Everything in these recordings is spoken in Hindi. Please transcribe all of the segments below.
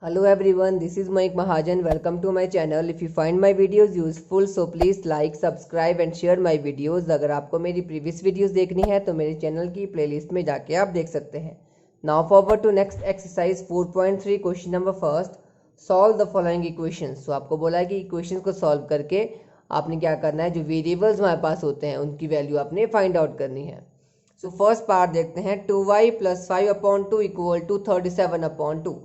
Hello everyone, this is Mike Mahajan. Welcome to my channel. If you find my videos useful, so please like, subscribe and share my videos. अगर आपको मेरी previous videos देखनी है तो मेरे चैनल की playlist में जाके आप देख सकते हैं. Now forward to next exercise 4.3 question number first. Solve the following equations. So आपको बोला है कि equations को solve करके आपने क्या करना है, जो वेरिएबल्स हमारे पास होते हैं उनकी वैल्यू आपने फाइंड आउट करनी है. सो फर्स्ट पार्ट देखते हैं. 2y + 5/2 = 37/2.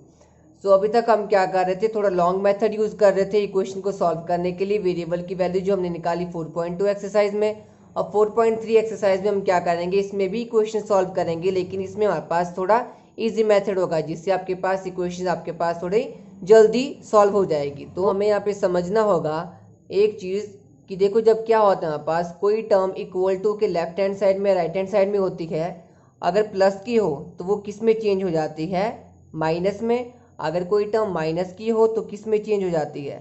सो अभी तक हम क्या कर रहे थे, थोड़ा लॉन्ग मेथड यूज कर रहे थे इक्वेशन को सॉल्व करने के लिए. वेरिएबल की वैल्यू जो हमने निकाली 4.2 एक्सरसाइज में, और 4.3 एक्सरसाइज में हम क्या करेंगे, इसमें भी इक्वेशन सॉल्व करेंगे, लेकिन इसमें हमारे पास थोड़ा इजी मेथड होगा जिससे आपके पास इक्वेशन आपके पास थोड़ी जल्दी सॉल्व हो जाएगी. तो हमें यहाँ पे समझना होगा एक चीज़ कि देखो, जब क्या होता है हमारे पास कोई टर्म इक्वल टू के लेफ्ट हैंड साइड में राइट हैंड साइड में होती है, अगर प्लस की हो तो वो किस में चेंज हो जाती है, माइनस में. अगर कोई टर्म माइनस की हो तो किस में चेंज हो जाती है,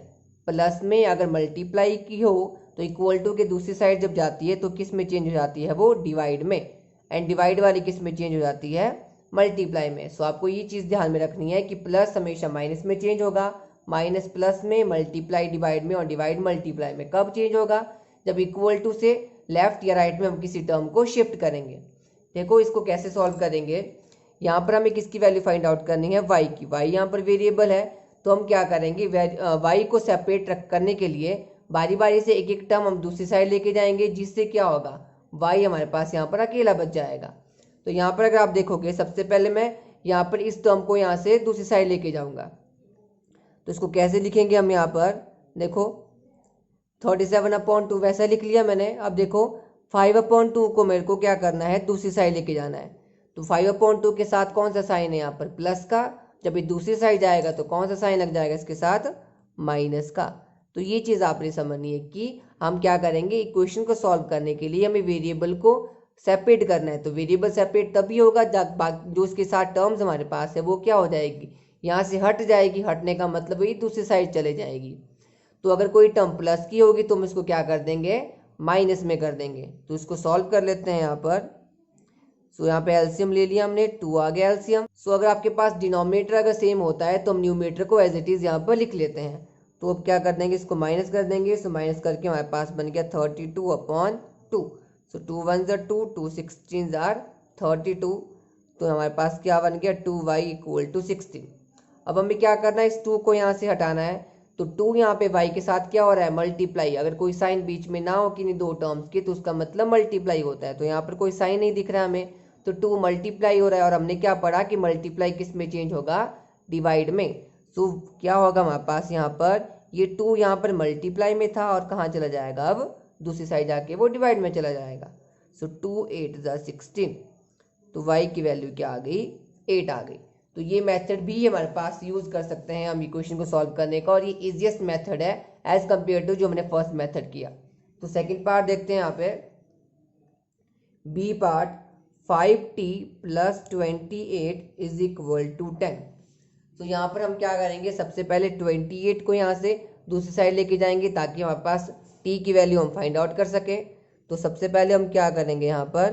प्लस में. अगर मल्टीप्लाई की हो तो इक्वल टू के दूसरी साइड जब जाती है तो किस में चेंज हो जाती है, वो डिवाइड में. एंड डिवाइड वाली किस में चेंज हो जाती है, मल्टीप्लाई में. सो आपको ये चीज़ ध्यान में रखनी है कि प्लस हमेशा माइनस में चेंज होगा, माइनस प्लस में, मल्टीप्लाई डिवाइड में, और डिवाइड मल्टीप्लाई में. कब चेंज होगा, जब इक्वल टू से लेफ्ट या राइट में हम किसी टर्म को शिफ्ट करेंगे. देखो इसको कैसे सॉल्व करेंगे. यहाँ पर हमें किसकी वैल्यू फाइंड आउट करनी है, y की. y यहाँ पर वेरिएबल है तो हम क्या करेंगे, y को सेपरेट करने के लिए बारी बारी से एक एक टर्म हम दूसरी साइड लेके जाएंगे, जिससे क्या होगा, y हमारे पास यहाँ पर अकेला बच जाएगा. तो यहाँ पर अगर आप देखोगे, सबसे पहले मैं यहाँ पर इस टर्म को यहाँ से दूसरी साइड लेके जाऊँगा. तो इसको कैसे लिखेंगे हम, यहाँ पर देखो 37/2 वैसा लिख लिया मैंने. अब देखो 5/2 को मेरे को क्या करना है, दूसरी साइड लेके जाना है. तो 5/2 के साथ कौन सा साइन है यहाँ पर, प्लस का. जब ये दूसरी साइड जाएगा तो कौन सा साइन लग जाएगा इसके साथ, माइनस का. तो ये चीज़ आपने समझनी है कि हम क्या करेंगे, इक्वेशन को सॉल्व करने के लिए हमें वेरिएबल को सेपरेट करना है. तो वेरिएबल सेपरेट तभी होगा जब जो उसके साथ टर्म्स हमारे पास है वो क्या हो जाएगी, यहाँ से हट जाएगी. हटने का मतलब ये दूसरी साइड चले जाएगी. तो अगर कोई टर्म प्लस की होगी तो हम इसको क्या कर देंगे, माइनस में कर देंगे. तो इसको सॉल्व कर लेते हैं यहाँ पर. सो यहाँ पे एलसीएम ले लिया हमने, 2 आ गया एलसीएम. सो अगर आपके पास डिनोमिनेटर अगर सेम होता है तो हम न्यूमरेटर को एज इट इज़ यहाँ पर लिख लेते हैं. तो अब क्या कर देंगे, इसको माइनस कर देंगे. सो माइनस करके हमारे पास बन गया 32/2. सो 2 1 ज़ा 2, 2 16 ज़ार 32. तो हमारे पास क्या बन गया, 2y = 16. अब हमें क्या करना है, इस 2 को यहाँ से हटाना है. तो 2 यहाँ पे y के साथ क्या हो रहा है, मल्टीप्लाई. अगर कोई साइन बीच में ना हो किन्हीं दो टर्म्स के तो उसका मतलब मल्टीप्लाई होता है. तो यहाँ पर कोई साइन नहीं दिख रहा है हमें, तो 2 मल्टीप्लाई हो रहा है. और हमने क्या पढ़ा कि मल्टीप्लाई किस में चेंज होगा, डिवाइड में. सो क्या होगा हमारे पास यहाँ पर, ये 2 यहाँ पर मल्टीप्लाई में था और कहाँ चला जाएगा, अब दूसरी साइड जाके वो डिवाइड में चला जाएगा. सो 2 8 ज़ा 16. तो y की वैल्यू क्या आ गई, 8 आ गई. तो ये मेथड भी हमारे पास यूज़ कर सकते हैं हम इक्वेशन को सॉल्व करने का, और ये इजीएस्ट मेथड है एज कम्पेयर टू जो हमने फर्स्ट मेथड किया. तो सेकंड पार्ट देखते हैं यहाँ पे, बी पार्ट. 5t + 28 = 10. तो यहाँ पर हम क्या करेंगे, सबसे पहले 28 को यहाँ से दूसरी साइड लेके जाएंगे ताकि हमारे पास t की वैल्यू हम फाइंड आउट कर सके. तो सबसे पहले हम क्या करेंगे, यहाँ पर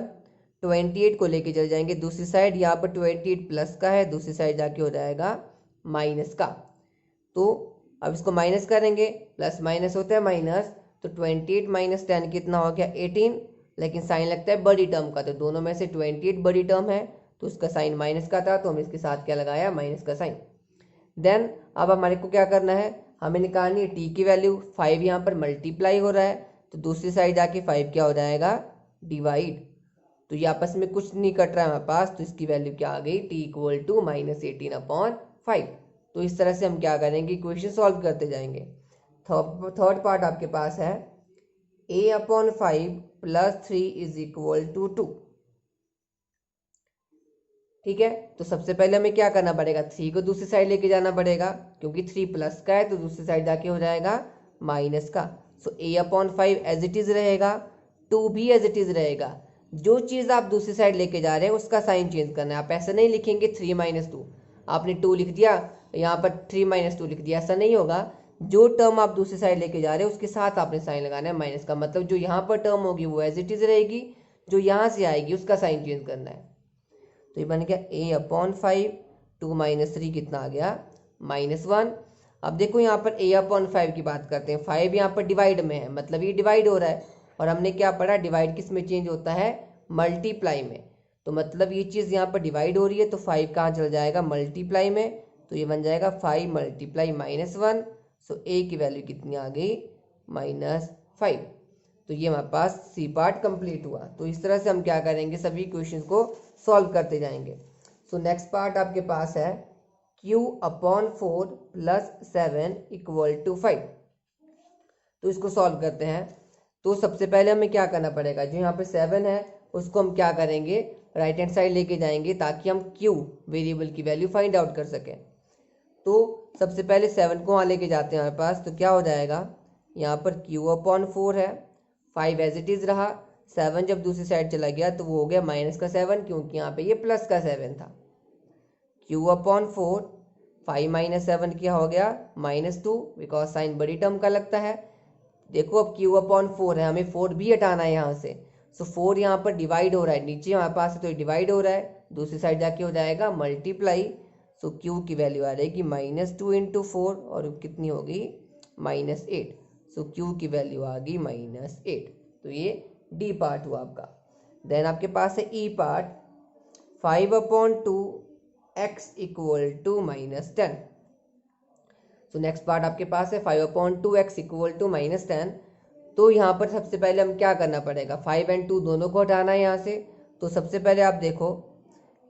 28 को लेके चले जाएंगे दूसरी साइड. यहाँ पर 28 प्लस का है, दूसरी साइड जाके हो जाएगा माइनस का. तो अब इसको माइनस करेंगे, प्लस माइनस होता है माइनस. तो 28 - 10 कितना हो गया, 18. लेकिन साइन लगता है बड़ी टर्म का, तो दोनों में से 28 बड़ी टर्म है तो उसका साइन माइनस का था, तो हम इसके साथ क्या लगाया, माइनस का साइन. देन अब हमारे को क्या करना है, हमें निकालनी है टी की वैल्यू. 5 यहाँ पर मल्टीप्लाई हो रहा है तो दूसरी साइड जाके 5 क्या हो जाएगा, डिवाइड. तो ये आपस में कुछ नहीं कट रहा है हमारे पास, तो इसकी वैल्यू क्या आ गई, t = -18/5. तो इस तरह से हम क्या करेंगे, इक्वेशन सॉल्व करते जाएंगे. थर्ड पार्ट आपके पास है, a/5 + 3 = 2. ठीक है. तो सबसे पहले हमें क्या करना पड़ेगा, 3 को दूसरी साइड लेके जाना पड़ेगा क्योंकि 3 प्लस का है तो दूसरी साइड जाके हो जाएगा माइनस का. सो a/5 एज इट इज़ रहेगा, 2 भी एज इट इज़ रहेगा. जो चीज़ आप दूसरी साइड लेके जा रहे हैं उसका साइन चेंज करना है. आप ऐसा नहीं लिखेंगे 3 - 2, आपने 2 लिख दिया यहाँ पर 3 - 2 लिख दिया, ऐसा नहीं होगा. जो टर्म आप दूसरी साइड लेके जा रहे हैं उसके साथ आपने साइन लगाना है माइनस का. मतलब जो यहाँ पर टर्म होगी वो एज इट इज़ रहेगी, जो यहाँ से आएगी उसका साइन चेंज करना है. तो ये बन गया a/5, 2 - 3 कितना आ गया, -1। अब देखो यहाँ पर a/5 की बात करते हैं। 5 यहाँ पर डिवाइड में है, मतलब ये डिवाइड हो रहा है। और हमने क्या पढ़ा, डिवाइड किस में चेंज होता है, मल्टीप्लाई में। तो मतलब ये चीज़ यहाँ पर डिवाइड हो रही है, तो 5 कहाँ चल जाएगा, मल्टीप्लाई में। तो ये बन जाएगा 5 मल्टीप्लाई -1। सो a की वैल्यू कितनी आ गई, -5। तो ये हमारे पास सी पार्ट कंप्लीट हुआ। तो इस तरह से हम क्या करेंगे, सभी क्वेश्चंस को सॉल्व करते जाएंगे। सो नेक्स्ट पार्ट आपके पास है q/4 + 7 = 5। तो इसको सॉल्व करते हैं। तो सबसे पहले हमें क्या करना पड़ेगा, जो यहाँ पे 7 है उसको हम क्या करेंगे, राइट हैंड साइड लेके जाएंगे ताकि हम q वेरिएबल की वैल्यू फाइंड आउट कर सकें। तो सबसे पहले 7 को वहाँ लेके जाते हैं हमारे पास, तो क्या हो जाएगा, यहाँ पर q/4 है, 5 एज इट इज़ रहा। 7 जब दूसरी साइड चला गया तो वो हो गया -7, क्योंकि यहाँ पे ये +7 था। q/4 5 - 7 क्या हो गया, -2, बिकॉज साइन बड़ी टर्म का लगता है। देखो अब q/4 है, हमें 4 भी हटाना है यहाँ से। सो 4 यहाँ पर डिवाइड हो रहा है, नीचे हमारे पास है तो डिवाइड हो रहा है, दूसरी साइड जाके हो जाएगा मल्टीप्लाई। सो q की वैल्यू आ जाएगी -2 × 4, और कितनी होगी, -8। सो q की वैल्यू आ गई -8। तो ये डी पार्ट हुआ आपका। देन आपके पास है ई पार्ट, 5/2 x = -10। तो नेक्स्ट पार्ट आपके पास है 5/2 x = -10। तो यहाँ पर सबसे पहले हम क्या करना पड़ेगा, 5 और 2 दोनों को हटाना है यहाँ से। तो सबसे पहले आप देखो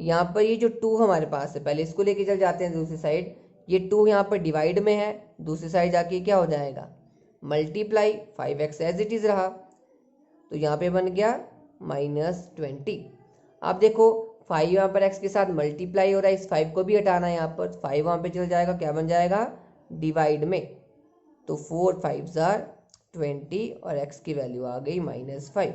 यहाँ पर ये जो 2 हमारे पास है, पहले इसको लेके चल जाते हैं दूसरी साइड। ये 2 यहाँ पर डिवाइड में है, दूसरी साइड जाके क्या हो जाएगा, multiply. 5x as it is रहा, तो यहाँ पे बन गया -20। आप देखो 5 यहाँ पर x के साथ मल्टीप्लाई हो रहा है, इस 5 को भी हटाना है यहाँ पर। 5 वहाँ पे चल जाएगा, क्या बन जाएगा, डिवाइड में। तो 4 5s are 20 और x की वैल्यू आ गई -5।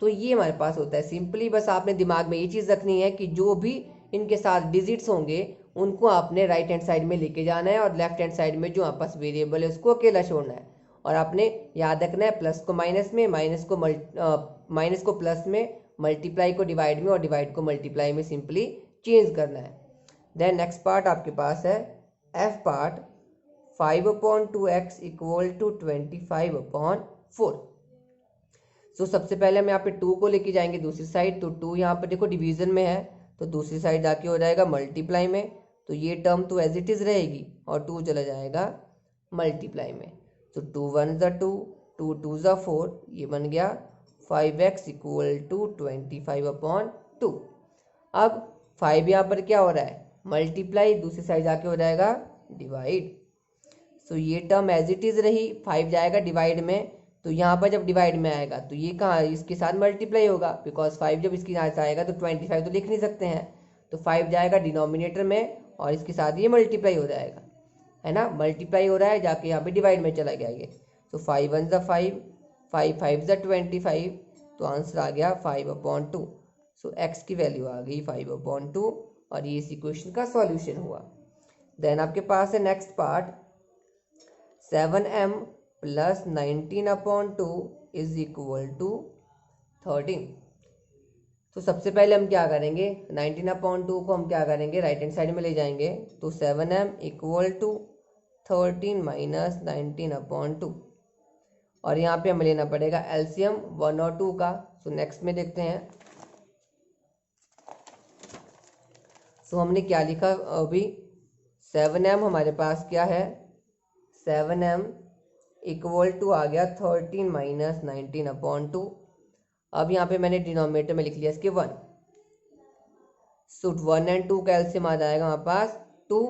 तो ये हमारे पास होता है। सिंपली बस आपने दिमाग में ये चीज़ रखनी है कि जो भी इनके साथ डिजिट्स होंगे उनको आपने राइट हैंड साइड में लेके जाना है, और लेफ्ट हैंड साइड में जो आपके पास वेरिएबल है उसको अकेला छोड़ना है। और आपने याद रखना है प्लस को माइनस में, माइनस को प्लस में, मल्टीप्लाई को डिवाइड में, और डिवाइड को मल्टीप्लाई में सिंपली चेंज करना है। देन नेक्स्ट पार्ट आपके पास है एफ पार्ट, 5/2 x = 25/4। सो सबसे पहले हम यहाँ पे 2 को लेके जाएंगे दूसरी साइड। तो 2 यहाँ पर देखो डिवीजन में है, तो दूसरी साइड जाके हो जाएगा मल्टीप्लाई में। तो ये टर्म तो एज इट इज़ रहेगी, और 2 चला जाएगा मल्टीप्लाई में। तो 2 1s are 2, 2 2s are 4, ये बन गया 5x = 25/2। अब 5 यहाँ पर क्या हो रहा है, मल्टीप्लाई, दूसरी साइड जाके हो जाएगा डिवाइड। सो ये टर्म एज इट इज़ रही, 5 जाएगा डिवाइड में। तो यहाँ पर जब डिवाइड में आएगा तो ये कहाँ, इसके साथ मल्टीप्लाई होगा, बिकॉज 5 जब इसके साथ आएगा तो 25 तो लिख नहीं सकते हैं। तो 5 जाएगा डिनोमिनेटर में, और इसके साथ ये मल्टीप्लाई हो जाएगा, है ना, मल्टीप्लाई हो रहा है, जाके यहाँ पे डिवाइड में चला गया ये। तो 5 1s are 5, 5 5s are 25। तो आंसर आ गया 5/2। सो x की वैल्यू आ गई 5/2, और ये इसी क्वेश्चन का सॉल्यूशन हुआ। देन आपके पास है नेक्स्ट पार्ट, 7m + 19/2 = 13। तो सबसे पहले हम क्या करेंगे, 19/2 को हम क्या करेंगे, राइट हैंड साइड में ले जाएंगे। तो 7m = 13 - 19/2, और यहाँ पे हमें लेना पड़ेगा एलसीएम 1 और 2 का। सो नेक्स्ट में देखते हैं। सो हमने क्या लिखा अभी, 7m हमारे पास क्या है, 7m = आ गया 13 - 19/2। अब यहाँ पे मैंने डिनोमिनेटर में लिख लिया इसके 1। सो 1 और 2 का एलसीएम आ जाएगा हमारे पास 2।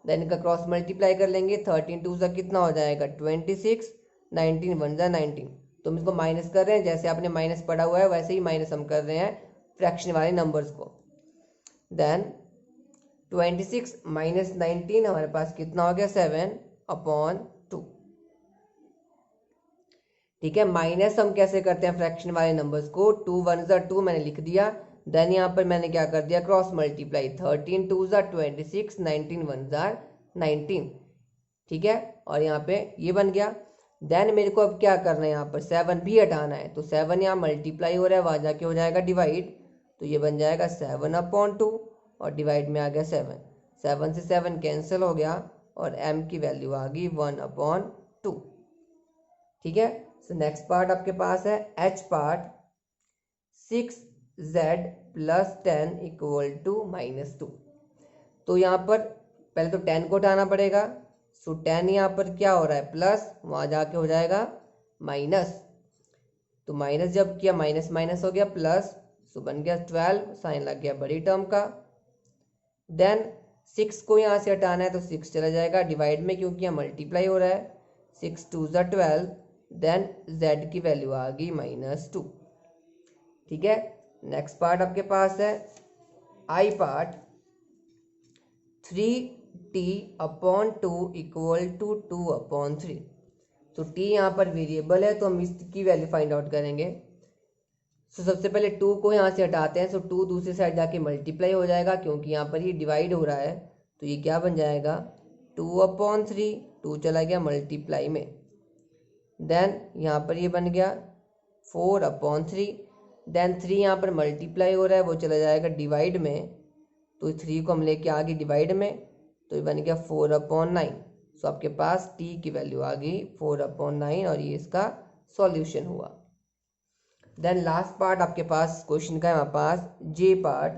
देन इनका क्रॉस मल्टीप्लाई कर लेंगे, 13 2 का कितना हो जाएगा 26, 19 1 जा 19। तो हम इसको माइनस कर रहे हैं, जैसे आपने माइनस पढ़ा हुआ है वैसे ही माइनस हम कर रहे हैं फ्रैक्शन वाले नंबर्स को। देन 26 - 19 हमारे पास कितना हो गया 7/2। ठीक है, माइनस हम कैसे करते हैं फ्रैक्शन वाले नंबर्स को, 2 1s are 2 मैंने लिख दिया। देन यहाँ पर मैंने क्या कर दिया, cross multiply, 13 2s are 26, 19 1s are 19। ठीक है, और यहाँ पे ये बन गया। देन मेरे को अब क्या करना है, यहाँ पर 7 भी हटाना है। तो 7 यहाँ मल्टीप्लाई हो रहा है, वहाँ जाके हो जाएगा डिवाइड। तो ये बन जाएगा 7/2, और डिवाइड में आ गया 7। 7 से 7 कैंसिल हो गया और m की वैल्यू आ गई 1/2। ठीक है। सो नेक्स्ट पार्ट आपके पास है h पार्ट 6z + 10 = -2। तो यहाँ पर पहले तो 10 को उठाना पड़ेगा। सो 10 यहाँ पर क्या हो रहा है प्लस, वहाँ जाके हो जाएगा माइनस। तो माइनस जब किया माइनस माइनस हो गया प्लस, सो बन गया 12, साइन लग गया बड़ी टर्म का। देन 6 को यहाँ से हटाना है तो 6 चला जाएगा डिवाइड में, क्योंकि यहाँ मल्टीप्लाई हो रहा है। 6 2 ज़ा 12, देन z की वैल्यू आ गई -2। ठीक है। नेक्स्ट पार्ट आपके पास है i पार्ट 3t/2 = 2/3। तो t यहाँ पर वेरिएबल है तो हम इसकी वैल्यू फाइंड आउट करेंगे। सो सबसे पहले 2 को यहाँ से हटाते हैं। सो 2 दूसरी साइड जाके मल्टीप्लाई हो जाएगा, क्योंकि यहाँ पर ये डिवाइड हो रहा है। तो ये क्या बन जाएगा 2/3, 2 चला गया मल्टीप्लाई में। देन यहाँ पर ये बन गया 4/3। देन 3 यहाँ पर मल्टीप्लाई हो रहा है, वो चला जाएगा डिवाइड में। तो 3 को हम लेके आ गए डिवाइड में, तो ये बन गया 4/9। सो आपके पास t की वैल्यू आ गई 4/9 और ये इसका सॉल्यूशन हुआ। देन लास्ट पार्ट आपके पास क्वेश्चन का है हमारे पास j पार्ट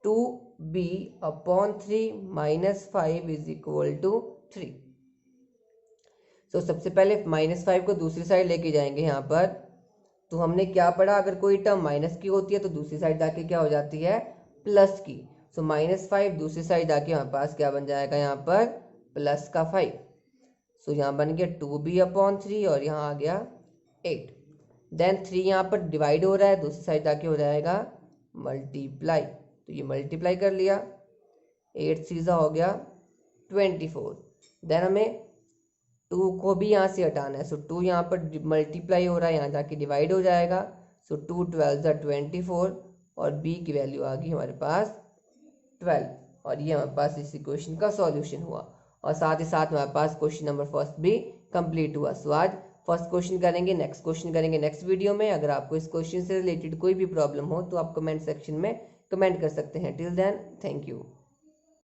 2b/3 - 5 = 3। सो सबसे पहले -5 को दूसरी साइड लेके जाएंगे यहाँ पर। तो हमने क्या पढ़ा, अगर कोई टर्म माइनस की होती है तो दूसरी साइड जाके क्या हो जाती है प्लस की। सो -5 दूसरी साइड जाके हमारे पास क्या बन जाएगा यहाँ पर प्लस का 5। सो यहाँ बन गया 2b/3 और यहाँ आ गया 8। देन 3 यहाँ पर डिवाइड हो रहा है, दूसरी साइड जाके हो जाएगा मल्टीप्लाई। तो ये मल्टीप्लाई कर लिया, 8 सीधा हो गया 24। देन हमें 2 को भी यहाँ से हटाना है। सो 2 यहाँ पर मल्टीप्लाई हो रहा है, यहाँ जाके डिवाइड हो जाएगा। सो 2 12 ज़ा 24 और b की वैल्यू आ गई हमारे पास 12। और ये हमारे पास इस इक्वेशन का सॉल्यूशन हुआ। और साथ ही साथ हमारे पास क्वेश्चन नंबर फर्स्ट भी कंप्लीट हुआ। सो आज फर्स्ट क्वेश्चन करेंगे, नेक्स्ट क्वेश्चन करेंगे नेक्स्ट वीडियो में। अगर आपको इस क्वेश्चन से रिलेटेड कोई भी प्रॉब्लम हो तो आप कमेंट सेक्शन में कमेंट कर सकते हैं। Till then thank you.